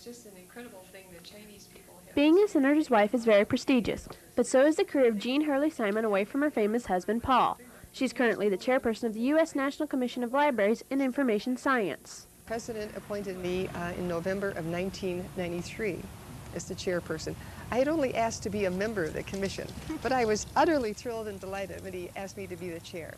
it's just an incredible thing that Chinese people have. Being a senator's wife is very prestigious, but so is the career of Jeanne Hurley Simon away from her famous husband, Paul. She's currently the chairperson of the U.S. National Commission of Libraries and Information Science. The President appointed me in November of 1993 as the chairperson. I had only asked to be a member of the commission, but I was utterly thrilled and delighted when he asked me to be the chair.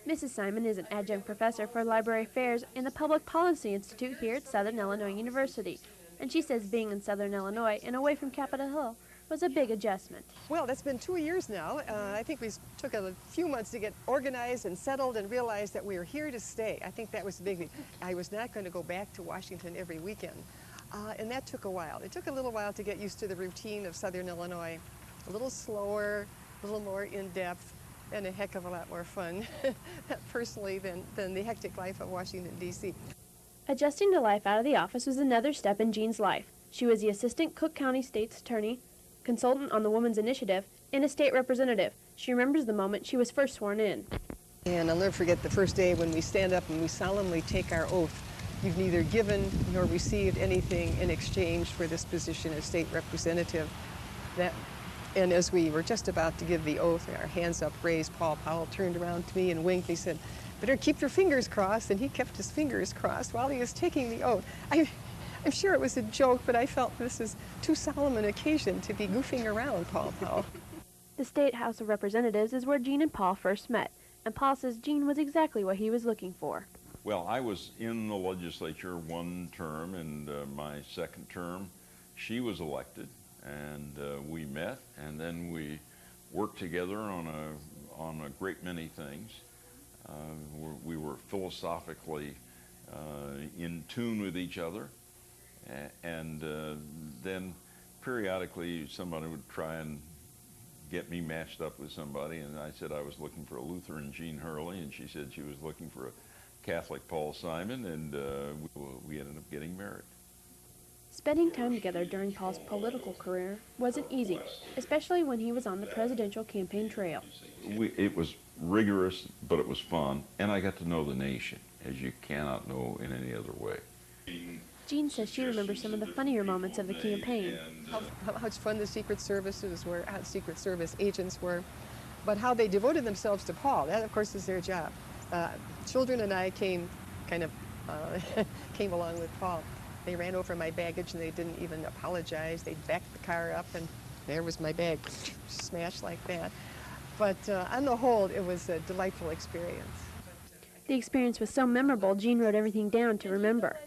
Mrs. Simon is an adjunct professor for library affairs in the Public Policy Institute here at Southern Illinois University, and she says being in Southern Illinois and away from Capitol Hill was a big adjustment. Well, that's been 2 years now. I think we took a few months to get organized and settled and realize that we were here to stay. I think that was the big thing. I was not going to go back to Washington every weekend, and that took a while. It took a little while to get used to the routine of Southern Illinois, a little slower, a little more in-depth, and a heck of a lot more fun, personally, than the hectic life of Washington, D.C. Adjusting to life out of the office was another step in Jeanne's life. She was the assistant Cook County State's attorney, consultant on the Women's Initiative, and a state representative. She remembers the moment she was first sworn in. And I'll never forget the first day when we stand up and we solemnly take our oath. You've neither given nor received anything in exchange for this position as state representative. And as we were just about to give the oath, our hands upraised, Paul Powell turned around to me and winked. He said, "Better keep your fingers crossed," and he kept his fingers crossed while he was taking the oath. I'm sure it was a joke, but I felt this is too solemn an occasion to be goofing around, Paul Powell. The State House of Representatives is where Jeanne and Paul first met, and Paul says Jeanne was exactly what he was looking for. Well, I was in the legislature one term, and my second term, she was elected, and we met, and then we worked together on a great many things. We were philosophically in tune with each other, and then periodically somebody would try and get me matched up with somebody, and I said I was looking for a Lutheran Jeanne Hurley, and she said she was looking for a Catholic Paul Simon, and we ended up getting married. Spending time together during Paul's political career wasn't easy, especially when he was on the presidential campaign trail. It was rigorous, but it was fun, and I got to know the nation, as you cannot know in any other way. Jeanne says she remembers some of the funnier moments of the campaign. How much fun the Secret Services were, how Secret Service agents were, but how they devoted themselves to Paul. That, of course, is their job. Children and I came along with Paul. They ran over my baggage and they didn't even apologize. They backed the car up and there was my bag, smashed like that. But on the whole, it was a delightful experience. The experience was so memorable, Jeanne wrote everything down to remember.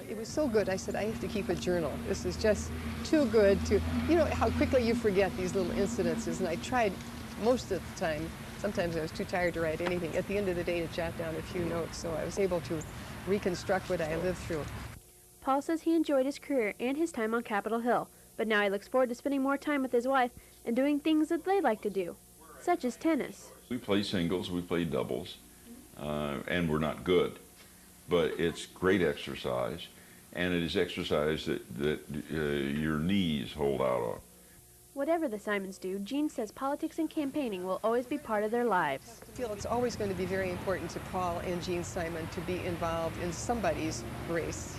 It was so good, I said, I have to keep a journal. This is just too good to, you know, how quickly you forget these little incidences. And I tried most of the time. Sometimes I was too tired to write anything. At the end of the day, to jot down a few notes, so I was able to reconstruct what I lived through. Paul says he enjoyed his career and his time on Capitol Hill, but now he looks forward to spending more time with his wife and doing things that they like to do, such as tennis. We play singles, we play doubles, and we're not good, but it's great exercise, and it is exercise that your knees hold out on. Whatever the Simons do, Jeanne says politics and campaigning will always be part of their lives. I feel it's always going to be very important to Paul and Jeanne Simon to be involved in somebody's race.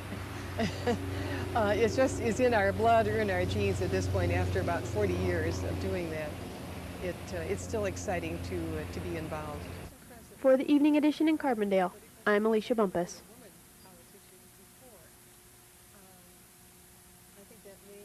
It's in our blood or in our genes at this point. After about 40 years of doing that, it's still exciting to be involved. For the evening edition in Carbondale, I'm Alicia Bumpus. I think that may